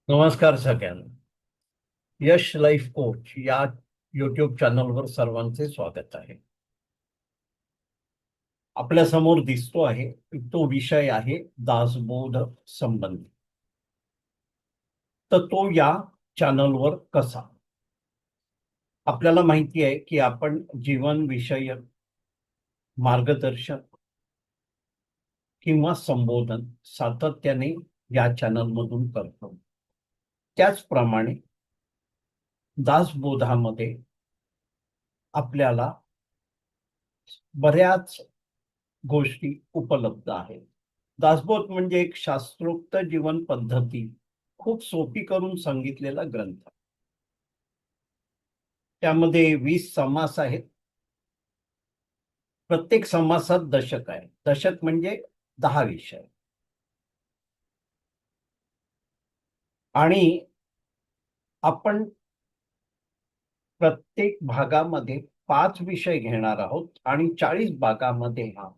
नमस्कार सगळ्यांना. यश life coach या युट्यूब चॅनलवर सर्वांचे स्वागत आहे. आपल्या समोर दिसतो आहे तो विषय आहे दासबोध संबंधी. तर तो या चॅनलवर कसा? आपल्याला माहिती आहे की आपण जीवन विषयक मार्गदर्शन किंवा संबोधन सातत्याने या चॅनलमधून करतो. त्याचप्रमाणे दासबोधामध्ये आपल्याला बऱ्याच गोष्टी उपलब्ध आहेत. दासबोध म्हणजे एक शास्त्रोक्त जीवन पद्धती खूप सोपी करून सांगितलेला ग्रंथ. त्यामध्ये 20 समास आहेत. प्रत्येक समासात दशक आहे. दशक म्हणजे 10 विषय. आणि आपण प्रत्येक भागामध्ये 5 विषय घेणार आहोत आणि 40 भागामध्ये हा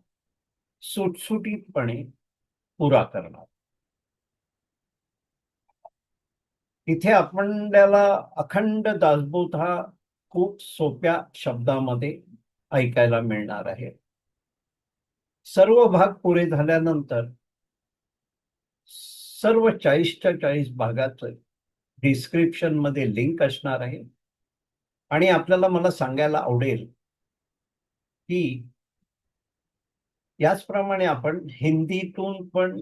सुटसुटीतपणे पुरा करणार. इथे आपल्याला अखंड दासबोध हा खूप सोप्या शब्दामध्ये ऐकायला मिळणार आहे. सर्व भाग पुरे झाल्यानंतर सर्व 40च्या 40 भागाचं डिस्क्रिप्शन मध्ये लिंक असणार आहे. आणि आपल्याला मला सांगायला आवडेल की याचप्रमाणे आपण हिंदीतून पण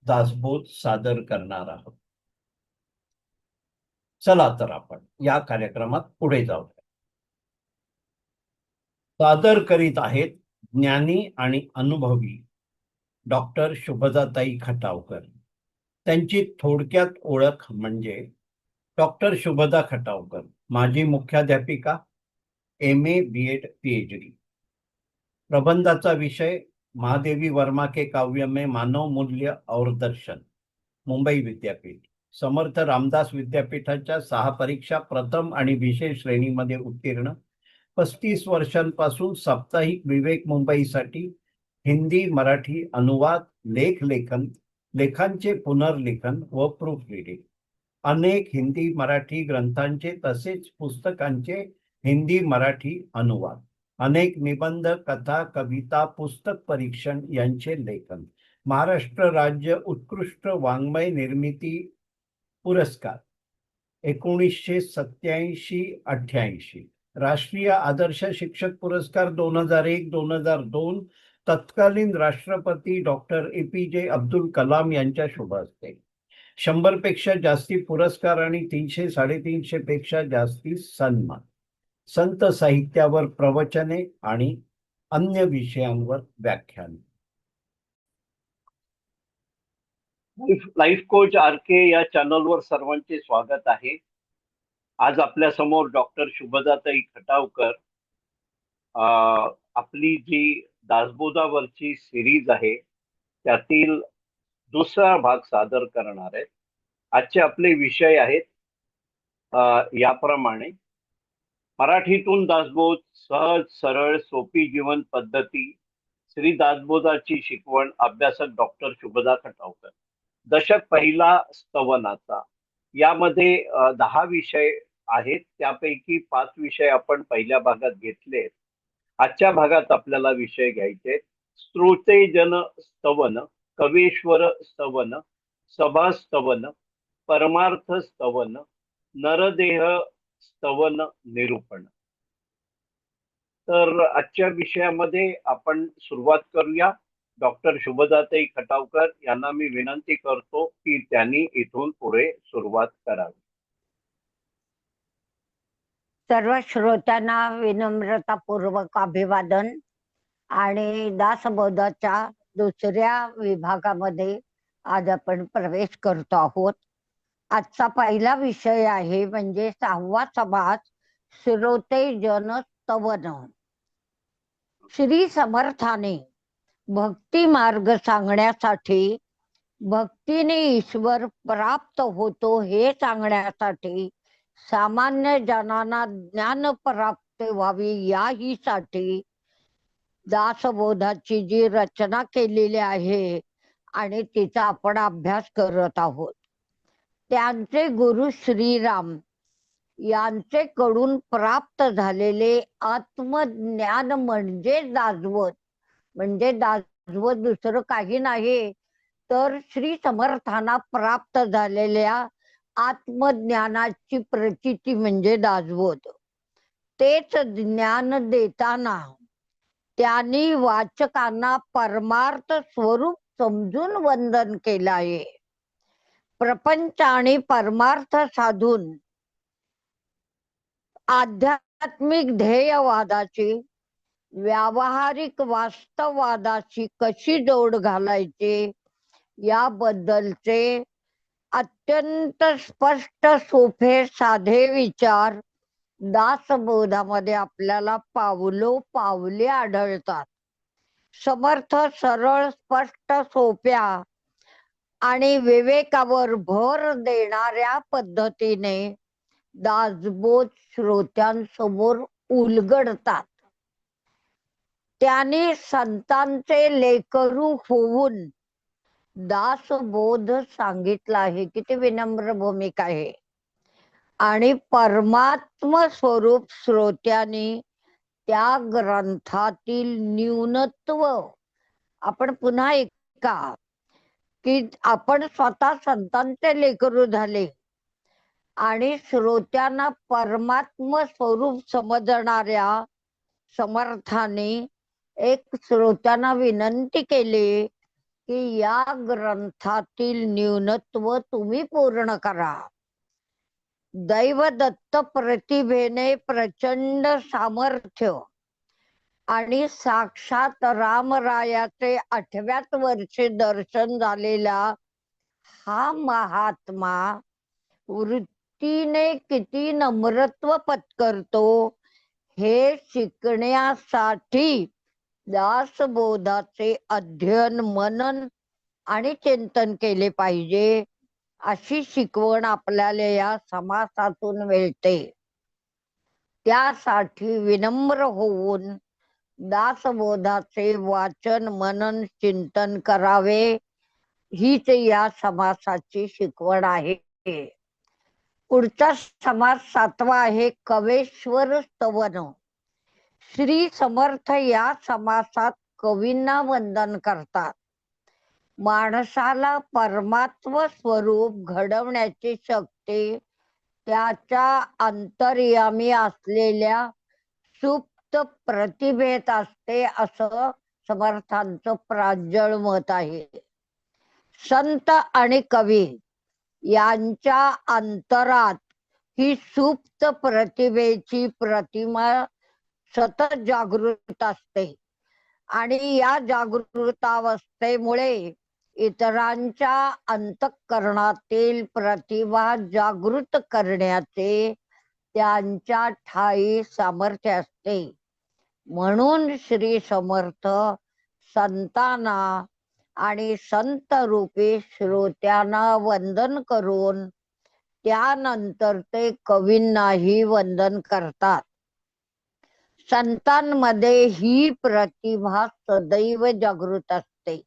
दासबोध सादर करणार आहोत. चला तर आपण या कार्यक्रमात पुढे जाऊ. सादर करीत आहेत ज्ञानी आणि अनुभवी डॉक्टर शुभदाताई खटावकर. त्यांची थोडक्यात ओळख म्हणजे डॉक्टर शुभदा खटावकर, माजी मुख्याध्यापिका, MA BEd PhD. प्रबंधाचा विषय महादेवी वर्मा के काव्य में मानव मूल्य और दर्शन, मुंबई विद्यापीठ. समर्थ रामदास विद्यापीठाच्या 6 परीक्षा प्रथम आणि विशेष श्रेणीमध्ये उत्तीर्ण. 35 वर्षांपासून साप्ताहिक विवेक मुंबईसाठी हिंदी मराठी अनुवाद, लेखन, लेखांचे पुनर्लेखन व प्रूफ रिडिंग. अनेक हिंदी मराठी ग्रंथांचे तसेच पुस्तकांचे हिंदी मराठी अनुवाद. अनेक निबंध, कथा, कविता, पुस्तक परीक्षण यांचे लेखन. महाराष्ट्र राज्य उत्कृष्ट वाङ्मय निर्मिती पुरस्कार 1987-88, राष्ट्रीय आदर्श शिक्षक पुरस्कार 2001-2002, तत्कालीन राष्ट्रपती डॉक्टर APJ अब्दुल कलाम यांच्या शुभ हस्ते. 100 पेक्षा जास्ती पुरस्कार आणि 300-350 पेक्षा जास्ती सन्मान. संत साहित्यावर प्रवचने आणि अन्य विषयांवर व्याख्यान. लाईफ कोच RK या चॅनलवर सर्वांचे स्वागत आहे. आज आपल्या समोर डॉक्टर शुभदाताई खटावकर आपली जी दासबोधावरची सिरीज आहे त्यातील दुसरा भाग सादर करणार आहेत. आजचे आपले विषय आहेत याप्रमाणे: मराठीतून दासबोध, सहज सरळ सोपी जीवन पद्धती, श्री दासबोधाची शिकवण, अभ्यासक डॉक्टर शुभदा खटावकर. दशक पहिला स्तवनाचा. यामध्ये 10 विषय आहेत. त्यापैकी 5 विषय आपण पहिल्या भागात घेतले. आजच्या भागात आपल्याला विषय घ्यायचे: श्रोते जन स्तवन, कवेश्वर स्तवन, सभा स्तवन, परमार्थ स्तवन, नरदेह स्तवन निरूपण. तर आजच्या विषयामध्ये आपण सुरुवात करूया. डॉक्टर शुभदाताई खटावकर यांना मी विनंती करतो की त्यांनी इथून पुढे सुरुवात करावी. सर्व श्रोत्यांना विनम्रतापूर्वक अभिवादन. आणि दासबोधाच्या दुसऱ्या विभागामध्ये आज आपण प्रवेश करतो आहोत. आजचा पहिला विषय आहे म्हणजे 6वा समास, श्रोते जन स्तवन. श्री समर्थाने भक्ती मार्ग सांगण्यासाठी, भक्तीने ईश्वर प्राप्त होतो हे सांगण्यासाठी, सामान्य जनांना ज्ञान प्राप्त व्हावी याहीसाठी दासबोधाची जी रचना केलेली आहे आणि तिचा आपण अभ्यास करत आहोत. त्यांचे गुरु श्रीराम यांचे कडून प्राप्त झालेले आत्मज्ञान म्हणजे दासबोध. म्हणजे दासबोध दुसरं काही नाही तर श्री समर्थांना प्राप्त झालेल्या आत्मज्ञानाची प्रचिती म्हणजे दासबोध. तेच ज्ञान देताना त्यांनी वाचकांना परमार्थ स्वरूप समजून वंदन केलं आहे. प्रपंच आणि परमार्थ साधून आध्यात्मिक ध्येयवादाची व्यावहारिक वास्तववादाशी कशी जोड घालायची याबद्दलचे अत्यंत स्पष्ट सोपे साधे विचार दासबोधामध्ये आपल्याला पावलोपावली आढळतात. समर्थ सरळ स्पष्ट सोप्या आणि विवेकावर भर देणाऱ्या पद्धतीने दासबोध श्रोत्यांसमोर उलगडतात. त्यांनी संतांचे लेकरू होऊन दासबोध सांगितला आहे. किती विनम्र भूमिका आहे. आणि परमात्म स्वरूप श्रोत्यांनी त्या ग्रंथातील न्यूनत्व आपण पुन्हा ऐका की आपण स्वतः संतांचे लेकरू झाले आणि श्रोत्यांना परमात्म स्वरूप समजणाऱ्या समर्थाने एक श्रोत्यांना विनंती केली की या ग्रंथातील न्यूनत्व तुम्ही पूर्ण करा. दैवदत्त प्रतिभेने प्रचंड सामर्थ्य आणि साक्षात रामरायाचे 8व्याच वर्षी दर्शन झालेला हा महात्मा वृत्तीने किती नम्रत्व पत्करतो हे शिकण्यासाठी दासबोधाचे अध्ययन मनन आणि चिंतन केले पाहिजे. अशी शिकवण आपल्याला या समासातून मिळते. त्यासाठी विनम्र होऊन दासबोधाचे वाचन मनन चिंतन करावे हीच या समासाची शिकवण आहे. पुढचा समास 7वा आहे कवेश्वर स्तवन. श्री समर्थ या समासात कवींना वंदन करतात. माणसाला परमात्म स्वरूप घडवण्याची शक्ती त्याच्या अंतर्यामी असलेल्या सुप्त प्रतिभेत असते असं समर्थांचं प्रांजळ मत आहे. संत आणि कवी यांच्या अंतरात ही सुप्त प्रतिभेची प्रतिमा सतत जागृत असते आणि या जागृतावस्थेमुळे इतरांच्या अंतःकरणातील प्रतिभा जागृत करण्याचे त्यांच्या ठायी सामर्थ्य असते. म्हणून श्री समर्थ संतांना आणि संत रूपी श्रोत्यांना वंदन करून त्यानंतर ते कवींनाही वंदन करतात. संतांमध्ये ही प्रतिभा सदैव जागृत असते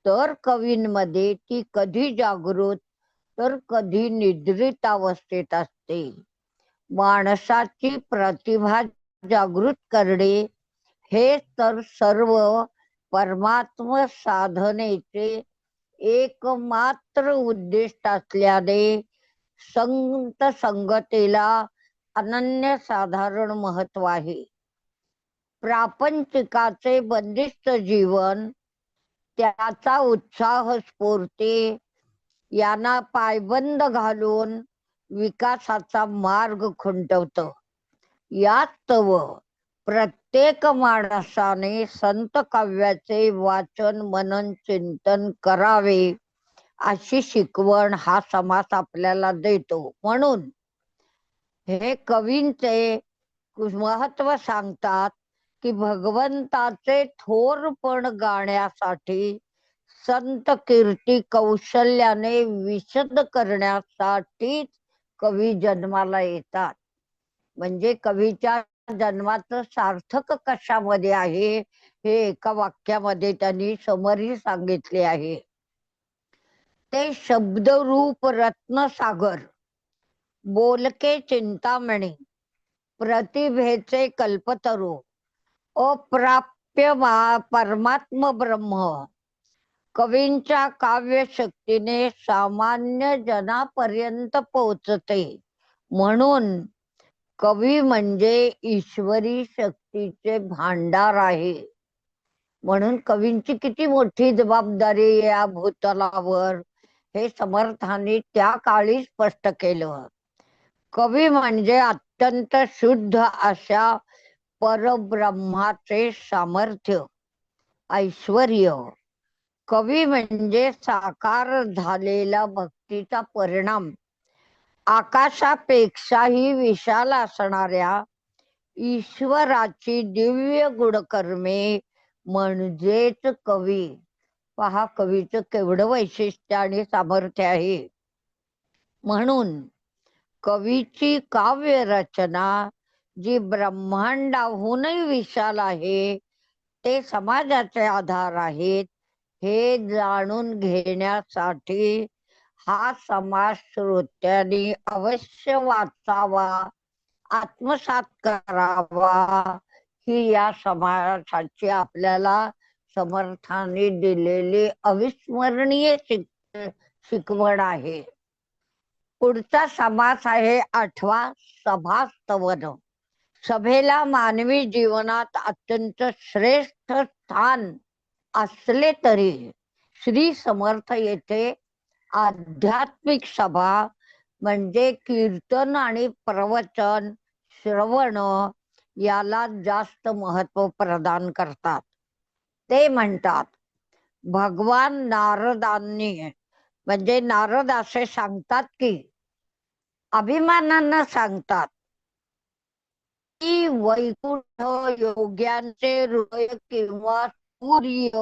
तर कवींमध्ये ती कधी जागृत तर कधी निद्रित अवस्थेत असते. माणसाची प्रतिभा जागृत करणे हे तर सर्व परमात्म साधनेचे एकमात्र उद्दिष्ट असल्याने संत संगतीला अनन्यसाधारण महत्व आहे. प्रापंचिकाचे बंदिस्त जीवन त्याचा उत्साह स्फूर्ती यांना पायबंद घालून विकासाचा मार्ग खुंटवतं. यास्तव प्रत्येक माणसाने संत काव्याचे वाचन मनन चिंतन करावे अशी शिकवण हा समास आपल्याला देतो. म्हणून हे कवींचे महत्व सांगतात की भगवंताचे थोरपण गाण्यासाठी संत कीर्ती कौशल्याने विशद करण्यासाठी कवी जन्माला येतात. म्हणजे कवीच्या जन्माचं सार्थक कशामध्ये आहे हे एका वाक्यामध्ये त्यांनी समरी सांगितले आहे. ते शब्दरूप रत्नसागर, बोलके चिंतामणी, प्रतिभेचे कल्पतरू, अप्राप्य परमात्म ब्रह्म, कवींच्या काव्य शक्तीने सामान्य जनापर्यंत पोहोचते. म्हणून कवी म्हणजे ईश्वरी शक्तीचे भांडार आहे. म्हणून कवींची किती मोठी जबाबदारी या भूतलावर हे समर्थांनी त्या काळी स्पष्ट केलं. कवी म्हणजे अत्यंत शुद्ध अशा परब्रह्माचे सामर्थ्य, ऐश्वर्य. कवी म्हणजे साकार झालेला भक्तीचा परिणाम. आकाशापेक्षाही विशाल असणाऱ्या ईश्वराची दिव्य गुणकर्मे म्हणजेच कवी. पहा कवीचं केवढं वैशिष्ट्य आणि सामर्थ्य आहे. म्हणून कवीची काव्य रचना जी ब्रह्मांडाहूनही विशाल आहे, ते समाजाचे आधार आहेत, हे जाणून घेण्यासाठी हा समाज श्रोत्यांनी अवश्य वाचावा, आत्मसात करावा. ही या समाजाची आपल्याला समर्थांनी दिलेली अविस्मरणीय शिकवण आहे. पुढचा समास आहे 8वा, सभास्तवन. सभेला मानवी जीवनात अत्यंत श्रेष्ठ स्थान असले तरी श्री समर्थ येथे आध्यात्मिक सभा म्हणजे कीर्तन आणि प्रवचन श्रवण याला जास्त महत्व प्रदान करतात. ते म्हणतात, भगवान नारदांनी म्हणजे नारद असे सांगतात की, अभिमानानं सांगतात की वैकुंठ योग्यांचे हृदय किंवा सूर्य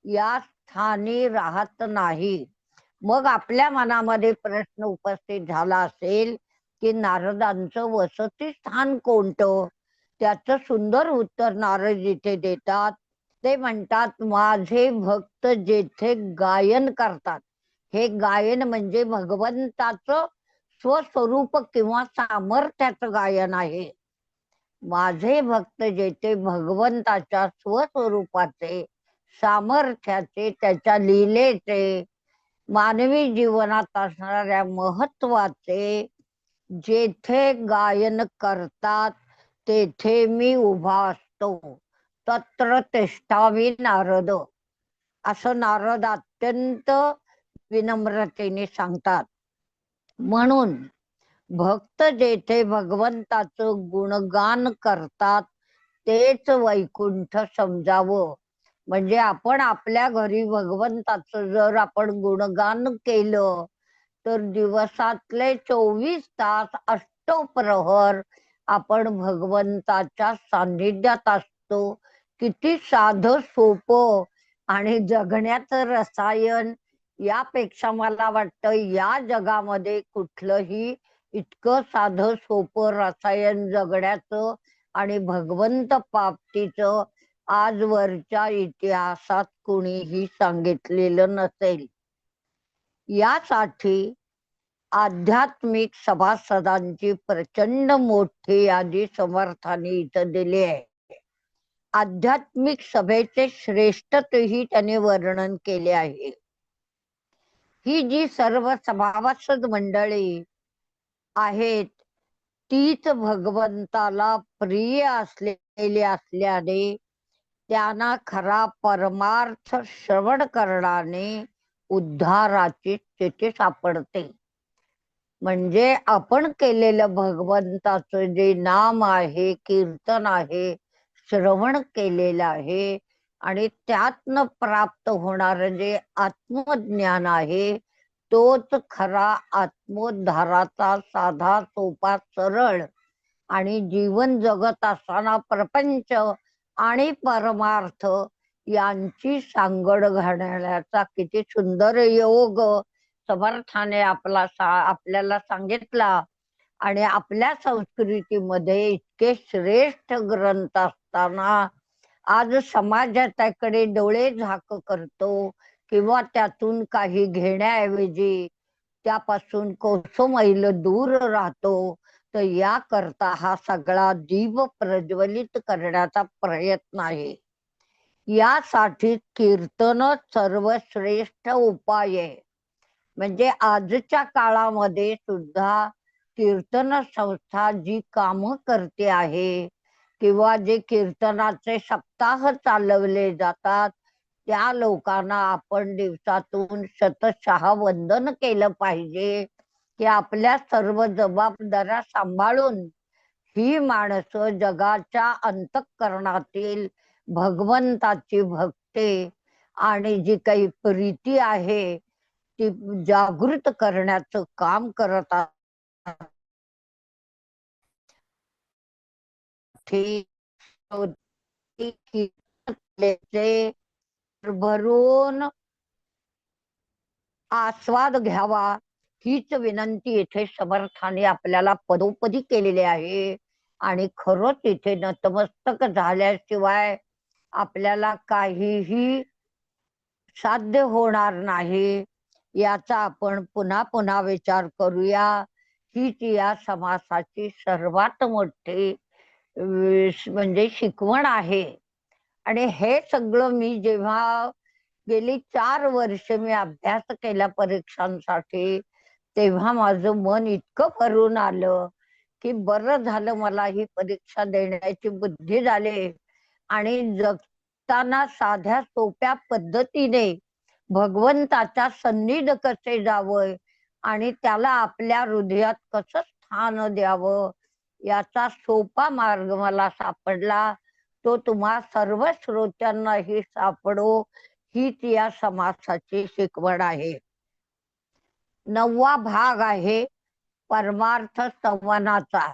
या स्थानी राहत नाही. मग आपल्या मनामध्ये प्रश्न उपस्थित झाला असेल की नारदांचं वसती स्थान कोणतं? त्याचं सुंदर उत्तर नारद इथे देतात. ते म्हणतात, माझे भक्त जेथे गायन करतात, हे गायन म्हणजे भगवंताचं स्वस्वरूप किंवा सामर्थ्याचं गायन आहे. माझे भक्त जेथे भगवंताच्या स्वस्वरूपाचे, सामर्थ्याचे, त्याच्या लीलेचे, मानवी जीवनात असणाऱ्या महत्वाचे जेथे गायन करतात, तेथे मी उभा असतो. तत्र तिष्ठामि नारद, असं नारद अत्यंत विनम्रतेने सांगतात. म्हणून भक्त जेथे भगवंताचं गुणगान करतात, तेच वैकुंठ समजावं. म्हणजे आपण आपल्या घरी भगवंताचं जर आपण गुणगान केलं तर दिवसातले 24 तास अष्टप्रहर आपण भगवंताच्या सान्निध्यात असतो. किती साधं सोपं आणि जगण्याचं रसायन. यापेक्षा मला वाटतं या जगामध्ये कुठलंही इतकं साधं सोपं रसायन जगण्याचं आणि भगवंत प्राप्तीचं आजवरच्या इतिहासात कुणीही सांगितलेलं नसेल. यासाठी आध्यात्मिक सभासदांची प्रचंड मोठी यादी समर्थांनी इथं दिली आहे. आध्यात्मिक सभेचे श्रेष्ठतेही त्याने वर्णन केले आहे. ही जी सर्व सभासद मंडळी आहेत, तीच भगवंताला प्रिय असलेली असल्याने त्यांना खरा परमार्थ श्रवण करण्याने उद्धाराची स्थिती सापडते. म्हणजे आपण केलेलं भगवंताचं जे नाम आहे, कीर्तन आहे, श्रवण केलेलं आहे आणि त्यातनं प्राप्त होणार जे आत्मज्ञान आहे, तोच खरा आत्मोद्धाराचा साधा सोपा सरळ आणि जीवन जगत असताना प्रपंच आणि परमार्थ यांची सांगड घालण्याचा किती सुंदर योग समर्थाने आपल्याला सांगितला. आणि आपल्या संस्कृतीमध्ये इतके श्रेष्ठ ग्रंथ असताना आज समाज त्याकडे डोळे झाक करतो. किंवा त्यातून काही घेण्याऐवजी त्यापासून कोसो मैल दूर राहतो. तर याकरता हा सगळा दीप प्रज्वलित करण्याचा प्रयत्न आहे. यासाठी कीर्तनच सर्वश्रेष्ठ उपाय आहे. म्हणजे आजच्या काळामध्ये सुद्धा कीर्तन संस्था जी कामं करते आहे किंवा जे कीर्तनाचे सप्ताह चालवले जातात त्या लोकांना आपण दिवसातून शतशः वंदन केलं पाहिजे की आपल्या सर्व जबाबदाऱ्या सांभाळून ही माणसं जगाच्या अंतःकरणातील भगवंताची भक्ती आणि जी काही प्रीती आहे ती जागृत करण्याचं काम करत आहेत. भरून आस्वाद घ्यावा हीच विनंती इथे समर्थाने आपल्याला पदोपदी केलेली आहे. आणि खरंच इथे नतमस्तक झाल्याशिवाय आपल्याला काहीही साध्य होणार नाही याचा आपण पुन्हा पुन्हा विचार करूया. हीच या समासाची सर्वात मोठी म्हणजे शिकवण आहे. आणि हे सगळं मी जेव्हा गेली 4 वर्ष मी अभ्यास केला परीक्षांसाठी तेव्हा माझं मन इतकं भरून आलं की बरं झालं मला ही परीक्षा देण्याची बुद्धी झाली. आणि जगताना साध्या सोप्या पद्धतीने भगवंताच्या सन्निध कसे जावं आणि त्याला आपल्या हृदयात कसं स्थान द्यावं याचा सोपा मार्ग मला सापडला. तो तुम्हा सर्व श्रोत्यांनाही सापडो हीच या समासाची शिकवण आहे. 9वा भाग आहे परमार्थ संवहनाचा.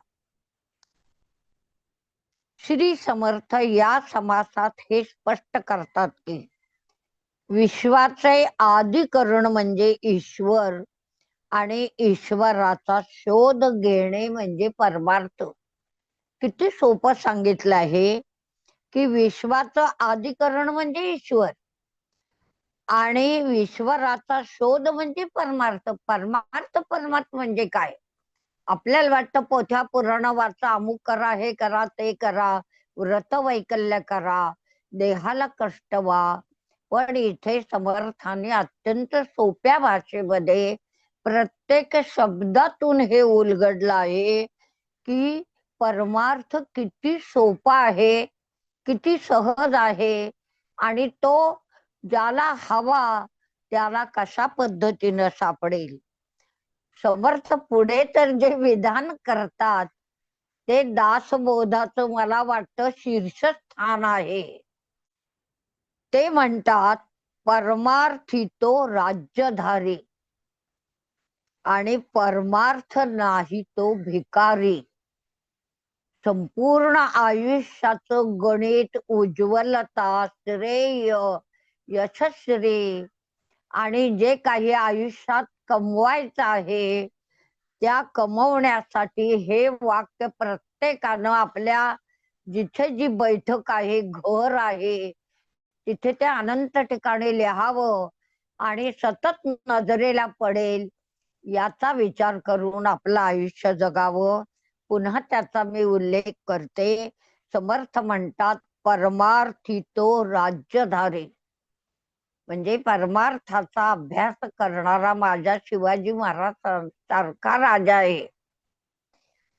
श्री समर्थ या समासात हे स्पष्ट करतात की विश्वाचे आदिकरण म्हणजे ईश्वर आणि ईश्वराचा शोध घेणे म्हणजे परमार्थ. किती सोपं सांगितलं आहे की विश्वाचं आदिकरण म्हणजे ईश्वर आणि ईश्वराचा शोध म्हणजे परमार्थ. परमार्थ म्हणजे काय? आपल्याला वाटतं पोथ्या पुराण वाचा, अमुक करा, हे करा, ते करा, व्रत वैकल्य करा, देहाला कष्ट व्हा. पण इथे समर्थाने अत्यंत सोप्या भाषेमध्ये प्रत्येक शब्दातून हे उलगडलं आहे की परमार्थ किती सोपा आहे, किती सहज आहे आणि तो ज्याला हवा त्याला कशा पद्धतीनं सापडेल. समर्थ पुढे तर जे विधान करतात ते दासबोधाचं मला वाटतं शीर्षस्थान आहे. ते म्हणतात परमार्थी तो राज्यधारी आणि परमार्थ नाही तो भिकारी. संपूर्ण आयुष्याचं गणित, उज्ज्वलता, श्रेय, यशस्वी आणि जे काही आयुष्यात कमवायचं आहे त्या कमवण्यासाठी हे वाक्य प्रत्येकानं आपल्या जिथे जी बैठक आहे, घर आहे, तिथे ते अनंत ठिकाणी लिहावं आणि सतत नजरेला पडेल याचा विचार करून आपलं आयुष्य जगावं. पुन्हा त्याचा मी उल्लेख करते. समर्थ म्हणतात परमार्थी तो राज्यधारी. म्हणजे परमार्थाचा अभ्यास करणारा माझ्या शिवाजी महाराज सारखा राजा आहे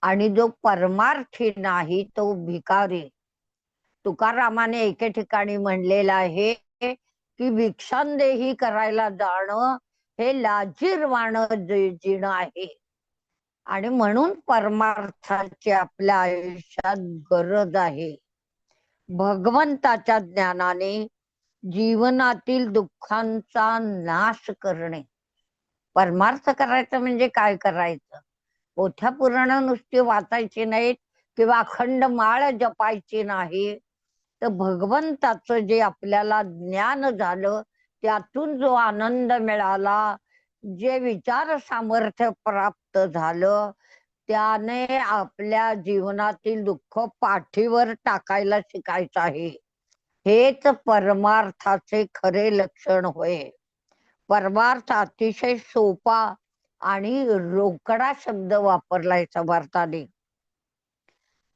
आणि जो परमार्थी नाही तो भिकारी. तुकारामाने एके ठिकाणी म्हणलेलं आहे की भिक्षांदेही करायला जाणं हे लाजिरवाणं जीणं आहे. आणि म्हणून परमार्थाची आपल्या आयुष्यात गरज आहे. भगवंताच्या ज्ञानाने जीवनातील दुःखांचा नाश करणे. परमार्थ करायचं म्हणजे काय करायचं? पोथ्या पुराण नुसती वाचायची नाहीत किंवा अखंड माळ जपायची नाही, तर भगवंताचं जे आपल्याला ज्ञान झालं त्यातून जो आनंद मिळाला, जे विचार सामर्थ्य प्राप्त झालं त्याने आपल्या जीवनातील दुःख पाठीवर टाकायला शिकायचं आहे. हेच परमार्थाचे खरे लक्षण होय. परमार्थ अतिशय सोपा आणि रोकडा शब्द वापरलाय समर्थाने.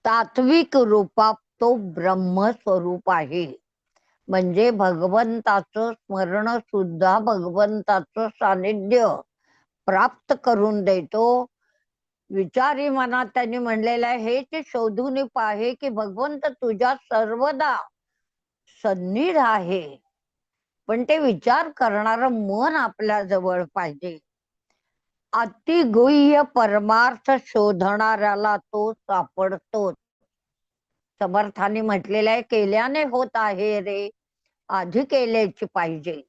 तात्विक रूपात तो ब्रह्मस्वरूप आहे. म्हणजे भगवंताचं स्मरण सुद्धा भगवंताचं सानिध्य प्राप्त करून देतो. विचारी मनात त्यांनी म्हणलेलं आहे, हे ते शोधून पाहे की भगवंत तुझ्या सर्वदा सन्निध आहे. पण ते विचार करणारं मन आपल्या जवळ पाहिजे. अतिगुह्य परमार्थ शोधणाऱ्याला तो सापडतो. समर्थाने म्हटलेलं आहे, केल्याने होत आहे रे, आधी केल्याची पाहिजे.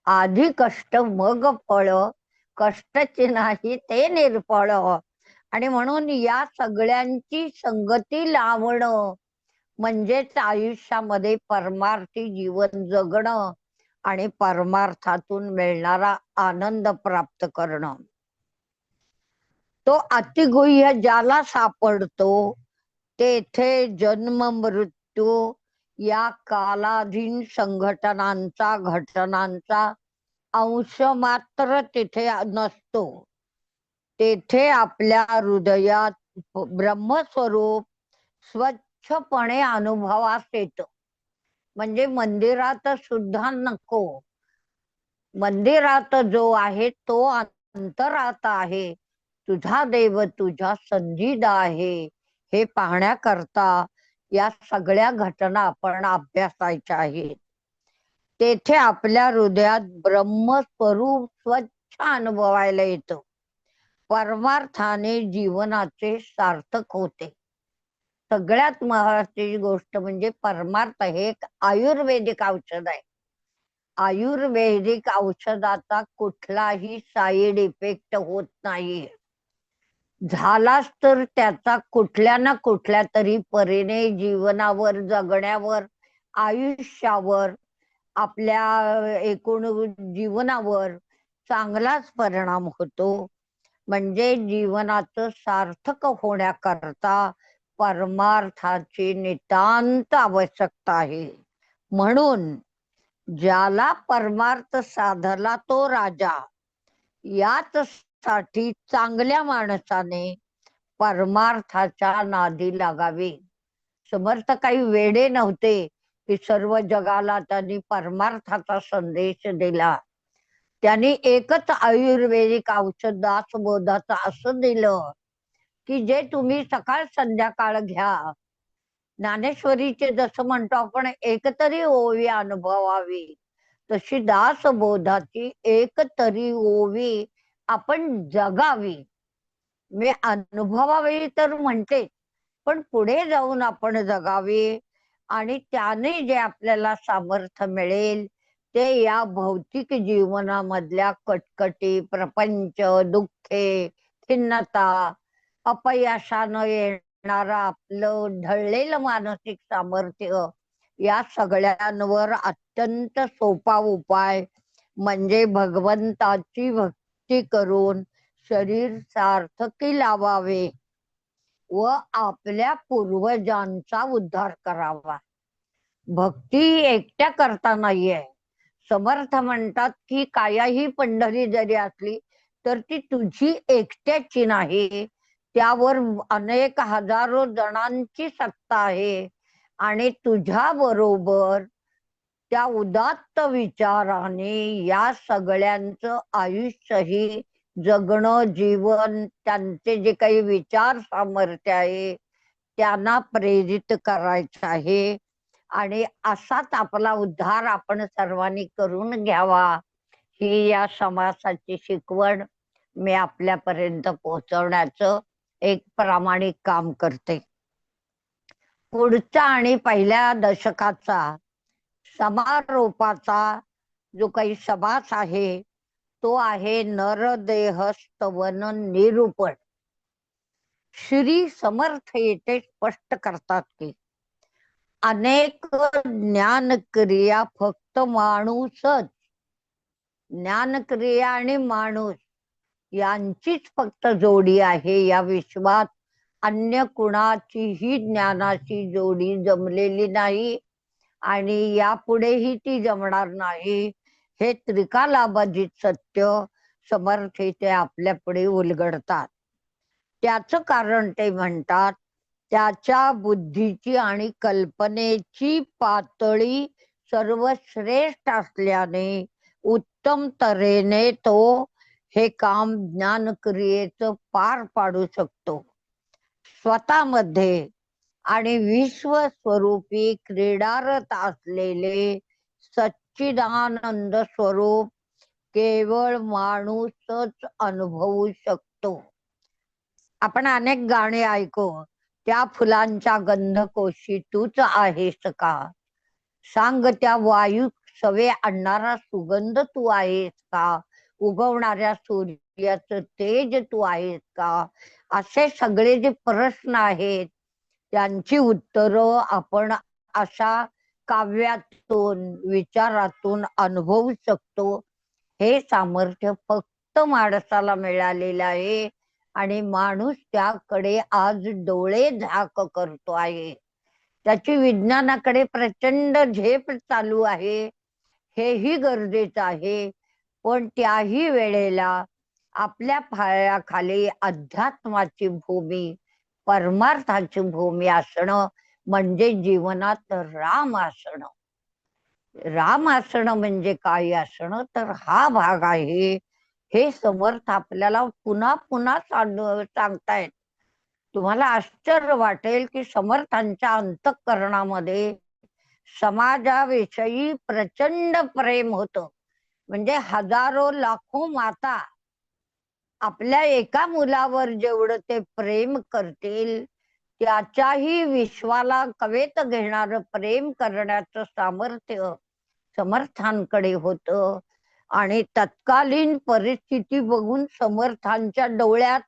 आधी कष्ट मग फळ, कष्टाचे नाही ते निर्फळ. आणि म्हणून या सगळ्यांची संगती लावणं म्हणजेच आयुष्यामध्ये परमार्थी जीवन जगणं आणि परमार्थातून मिळणारा आनंद प्राप्त करणं. तो अतिगुह्य ज्याला सापडतो तेथे जन्म मृत्यू या कालाधीन संघटनांचा घटनांचा अंश मात्र तिथे नसतो. तेथे आपल्या हृदयात ब्रह्मस्वरूप स्वच्छपणे अनुभवास येतं. म्हणजे मंदिरात सुद्धा नको, मंदिरात जो आहे तो अंतरात आहे. तुझा देव तुझ्या संधीत आहे हे पाहण्याकरता या सगळ्या घटना आपण अभ्यासायच्या आहेत. तेथे आपल्या हृदयात ब्रह्मस्वरूप स्वच्छ अनुभवायला येतं. परमार्थाने जीवनाचे सार्थक होते. सगळ्यात महत्वाची गोष्ट म्हणजे परमार्थ हे एक आयुर्वेदिक औषध आहे. आयुर्वेदिक औषधाचा कुठलाही साईड इफेक्ट होत नाही. झालाच तर त्याचा कुठल्या ना कुठल्या तरी परीने जीवनावर, जगण्यावर, आयुष्यावर, आपल्या एकूण जीवनावर चांगलाच परिणाम होतो. म्हणजे जीवनाचं सार्थक होण्याकरता परमार्थाची नितांत आवश्यकता आहे. म्हणून ज्याला परमार्थ साधला तो राजा. याच साठी चांगल्या माणसाने परमार्थाच्या नादी लागावे. समर्थ काही वेडे नव्हते की सर्व जगाला त्यांनी परमार्थाचा संदेश दिला. त्यांनी एकच आयुर्वेदिक औषध दासबोधाचं असं दिलं की जे तुम्ही सकाळ संध्याकाळ घ्या. ज्ञानेश्वरीचे जसं म्हणतो आपण एक तरी ओवी अनुभवावी, तशी दासबोधाची एक तरी ओवी आपण जगावी. मी अनुभवावी तर म्हणते, पण पुढे जाऊन आपण जगावी. आणि त्याने जे आपल्याला सामर्थ्य मिळेल ते या भौतिक जीवनामधल्या कटकटी, प्रपंच, दुःखे, खिन्नता, अपयशानं येणारं आपलं ढळलेलं मानसिक सामर्थ्य या सगळ्यांवर अत्यंत सोपा उपाय म्हणजे भगवंताची भक्ती करून शरीर सार्थकी लावावे व आपल्या पूर्वजांचा उद्धार करावा. भक्ती एकट्या करता नाहीये. समर्थ म्हणतात की कायाही पंढरी जरी असली तर ती तुझी एकट्याची नाही, त्यावर अनेक हजारो जणांची सत्ता आहे. आणि तुझ्या बरोबर त्या उदात्त विचाराने या सगळ्यांचं आयुष्यही जगणं, जीवन, त्यांचे जे काही विचार सामर्थ्य आहे त्यांना प्रेरित करायचं आहे. आणि असाच आपला उद्धार आपण सर्वांनी करून घ्यावा ही या समासाची शिकवण मी आपल्यापर्यंत पोहोचवण्याचं एक प्रामाणिक काम करते. पुढचा आणि पहिल्या दशकाचा समारोपाचा जो काही समास आहे तो आहे नरदेहस्तवन निरूपण. श्री समर्थ येथे स्पष्ट करतात की अनेक ज्ञान क्रिया फक्त माणूसच, ज्ञान क्रिया आणि माणूस यांचीच फक्त जोडी आहे. या विश्वात अन्य कुणाचीही ज्ञानाची जोडी जमलेली नाही आणि यापुढेही ती जमणार नाही हे त्रिकालाबाधित सत्य समर्थ इथे आपल्या पुढे उलगडतात. त्याचं कारण ते म्हणतात, त्याच्या बुद्धीची आणि कल्पनेची पातळी सर्वश्रेष्ठ असल्याने उत्तम तऱ्हेने तो हे काम ज्ञान क्रियेचं पार पाडू शकतो. स्वतःमध्ये आणि विश्व स्वरूपी क्रीडारत असलेले सच्चिदानंद स्वरूप केवळ माणूसच अनुभवू शकतो. आपण अनेक गाणी ऐकू, त्या फुलांच्या गंधकोशी तूच आहेस का, सांग त्या वायू सवे आणणारा सुगंध तू आहेस का, उगवणाऱ्या सूर्याचं तेज तू आहेस का. असे सगळे जे प्रश्न आहेत त्यांची उत्तरं आपण अशा काव्यातून विचारातून अनुभवू शकतो. हे सामर्थ्य फक्त माणसाला मिळालेलं आहे आणि माणूस त्याकडे आज डोळे झाक करतो आहे. त्याची विज्ञानाकडे प्रचंड झेप चालू आहे, हेही गरजेचं आहे. पण त्याही वेळेला आपल्या पायाखाली अध्यात्माची भूमी, परमार्थाची भूमी असणं म्हणजे जीवनात राम असणं. राम असणं म्हणजे काय असणं, तर हा भाग आहे. हे समर्थ आपल्याला पुन्हा पुन्हा सांगतायत. तुम्हाला आश्चर्य वाटेल की समर्थांच्या अंतःकरणामध्ये समाजाविषयी प्रचंड प्रेम होतं. म्हणजे हजारो लाखो माता आपल्या एका मुलावर जेवढं ते प्रेम करतील, त्याच्याही विश्वाला कवेत घेणार प्रेम करण्याचं सामर्थ्य समर्थांकडे होतं. आणि तत्कालीन परिस्थिती बघून समर्थांच्या डोळ्यात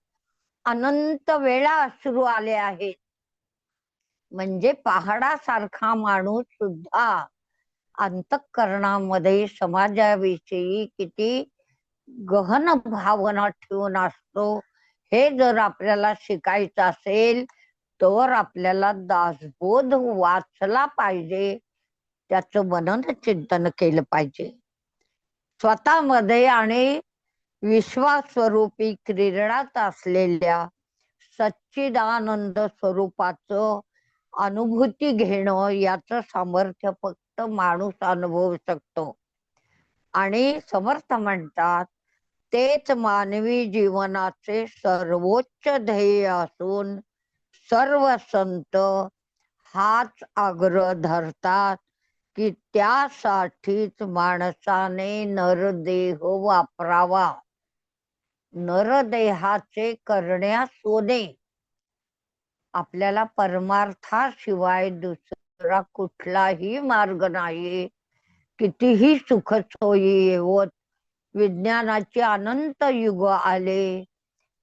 अनंत वेळा अश्रू आले आहेत. म्हणजे पहाडासारखा माणूस सुद्धा अंतःकरणामध्ये समाजाविषयी किती गहन भावना ठेवून असतो. हे जर आपल्याला शिकायचं असेल तर आपल्याला दासबोध वाचला पाहिजे, त्याचं मनन चिंतन केलं पाहिजे. स्वतःमध्ये आणि विश्वास्वरूपी क्रीडात असलेल्या सच्चिदानंद स्वरूपाचं अनुभूती घेणं याचं सामर्थ्य फक्त माणूस अनुभवू शकतो. आणि समर्थ म्हणतात, तेच मानवी जीवनाचे सर्वोच्च ध्येय असून सर्व संत हाच आग्रह धरतात की त्यासाठीच माणसाने नरदेह वापरावा. नरदेहाचे करण्यास सोने. आपल्याला परमार्थाशिवाय दुसरा कुठलाही मार्ग नाही. कितीही सुख सोयी येवोत, विज्ञानाचे अनंत युग आले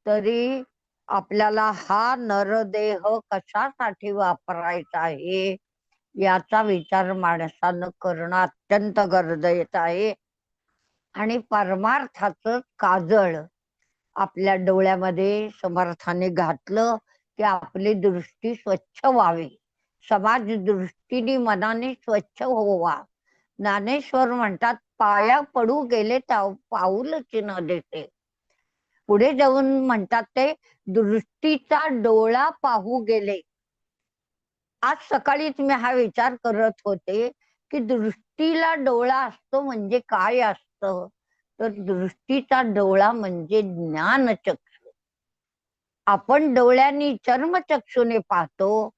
तरी आपल्याला हा नरदेह कशासाठी वापरायचा आहे याचा विचार माणसानं करणं अत्यंत गरजेचं आहे. आणि परमार्थाचं काजळ आपल्या डोळ्यामध्ये समर्थाने घातलं की आपली दृष्टी स्वच्छ व्हावी, समाज दृष्टीने मनाने स्वच्छ व्हावा. ज्ञानेश्वर म्हणतात, पाया पडू गेले पाऊलच न देते. पुढे जाऊन म्हणतात ते दृष्टीचा डोळा पाहू गेले. आज सकाळीच मी हा विचार करत होते की दृष्टीला डोळा असतो म्हणजे काय असतं, तर दृष्टीचा डोळा म्हणजे ज्ञानचक्षु. आपण डोळ्यांनी चर्मचक्षुने पाहतो,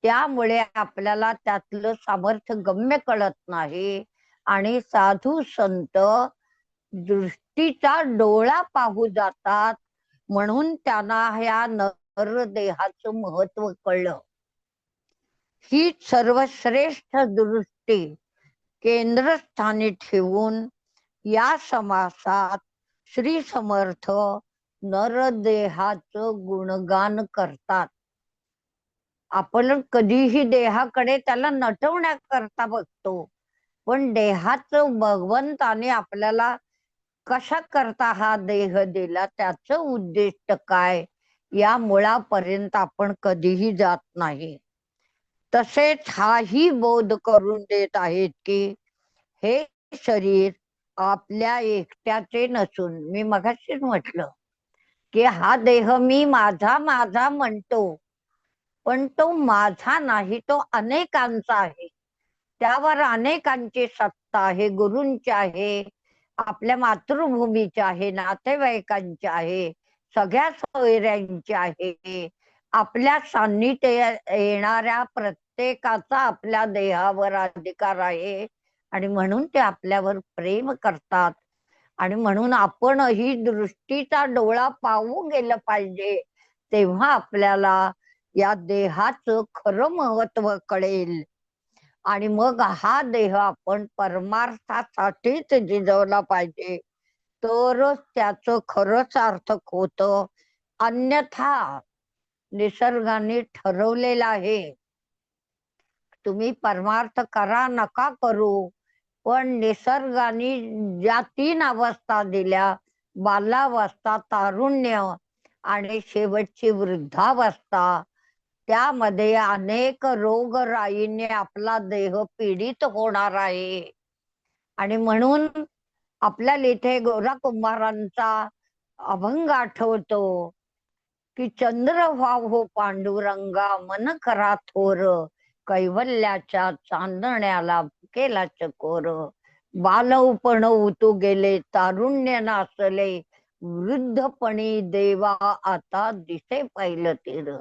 त्यामुळे आपल्याला त्यातलं सामर्थ्य गम्य कळत नाही. आणि साधू संत दृष्टीचा डोळा पाहू जातात, म्हणून त्यांना ह्या नरदेहाचं महत्व कळलं. ही सर्वश्रेष्ठ दृष्टी केंद्रस्थानी ठेवून या समासात श्री समर्थ नरदेहाचं गुणगान करतात. आपण कधीही देहाकडे त्याला नटवण्याकरता बघतो, पण देहाचं भगवंताने आपल्याला कशा करता हा देह दिला, त्याचं उद्दिष्ट काय, या मुळापर्यंत आपण कधीही जात नाही. तसेच हाही बोध करून देत आहेत की हे शरीर आपल्या एकट्याचे नसून, मी मगाशीच म्हटलं की हा देह मी माझा माझा म्हणतो, पण तो माझा नाही, तो अनेकांचा आहे. त्यावर अनेकांची सत्ता आहे, गुरूंची आहे, आपल्या मातृभूमीची आहे, नातेवाईकांची आहे, सगळ्या सोयऱ्यांची आहे. आपल्या सान्निध्यात येणाऱ्या प्रत्येकाचा आपल्या देहावर अधिकार आहे आणि म्हणून ते आपल्यावर प्रेम करतात. आणि म्हणून आपण ही दृष्टीचा डोळा पाहू गेलं पाहिजे, तेव्हा आपल्याला या देहाचं खरं महत्व कळेल. आणि मग हा देह आपण परमार्थासाठीच झिजवला पाहिजे, तरच त्याचं खरं सार्थक होतं. अन्यथा निसर्गाने ठरवलेलं आहे, तुम्ही परमार्थ करा नका करू, पण निसर्गाने ज्या 3 अवस्था दिल्या, बालावस्था, तारुण्य आणि शेवटची वृद्धावस्था, त्यामध्ये अनेक रोगराईने आपला देह पीडित होणार आहे. आणि म्हणून आपल्याला इथे गोरा कुंभारांचा अभंग आठवतो की चंद्र व्हावो पांडुरंगा मन करा थोर, कैवल्याच्या चांदण्याला केला चकोर. बालपण उतू गेले तारुण्य नासले, वृद्धपणी देवा आता दिसे पाहिलं तीर.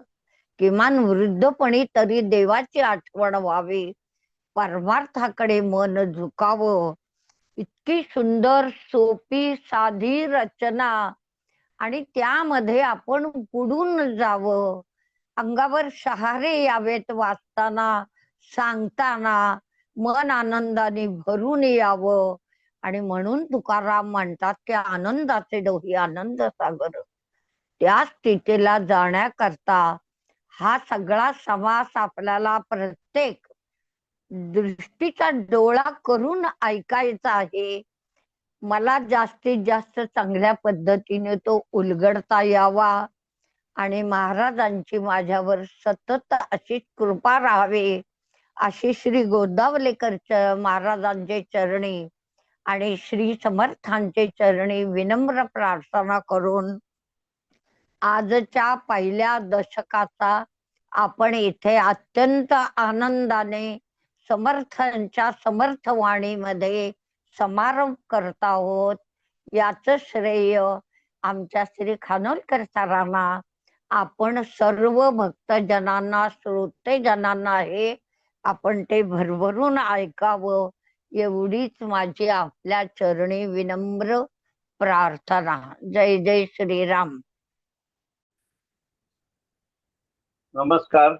किमान वृद्धपणी तरी देवाची आठवण व्हावी, परमार्थाकडे मन झुकावं. इतकी सुंदर सोपी साधी रचना, आणि त्यामध्ये आपण बुडून जावं, अंगावर शहारे यावेत वाचताना, सांगताना मन आनंदाने भरून यावं. आणि म्हणून तुकाराम म्हणतात की आनंदाचे डोही आनंद सागर. त्या स्थितीला जाण्याकरता हा सगळा समास आपल्याला प्रत्येक दृष्टीचा डोळा करून ऐकायचा आहे. मला जास्तीत जास्त चांगल्या पद्धतीने तो उलगडता यावा आणि महाराजांची माझ्यावर सतत अशी कृपा राहावी, अशी श्री गोदावलेकर महाराजांचे चरणी आणि श्री समर्थांचे चरणी विनम्र प्रार्थना करून आजच्या पहिल्या दशकाचा आपण इथे अत्यंत आनंदाने समर्थांच्या समर्थवाणीमध्ये समारोप करत आहोत. याच श्रेय आमच्या श्री खानोलकर सरांना, आपण सर्व भक्तजनांना, श्रोतेजनांना आहे. आपण ते भरभरून ऐकावं, एवढीच माझी आपल्या चरणी विनम्र प्रार्थना. जय जय श्रीराम. नमस्कार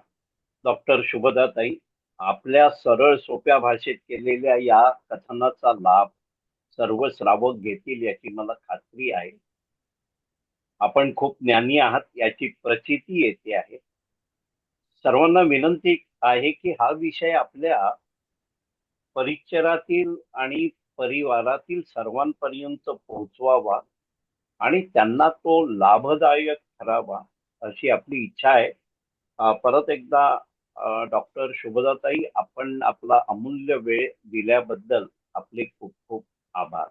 डॉक्टर शुभदाताई. आपल्या सरळ सोप्या भाषेत केलेल्या या कथनाचा लाभ सर्व श्रावक घेतील याची मला खात्री आहे. आपण खूप ज्ञानी आहात याची प्रचिती येते आहे. सर्वांना विनंती आहे की हा विषय आपल्या परिचरातील आणि परिवारातील सर्वांपर्यंत पोहोचवावा आणि त्यांना तो लाभदायक ठरावा अशी आपली इच्छा आहे. परत एकदा डॉक्टर शुभदाताई, आपण आपला अमूल्य वेळ दिल्याबद्दल आपले खूप खूप आभार.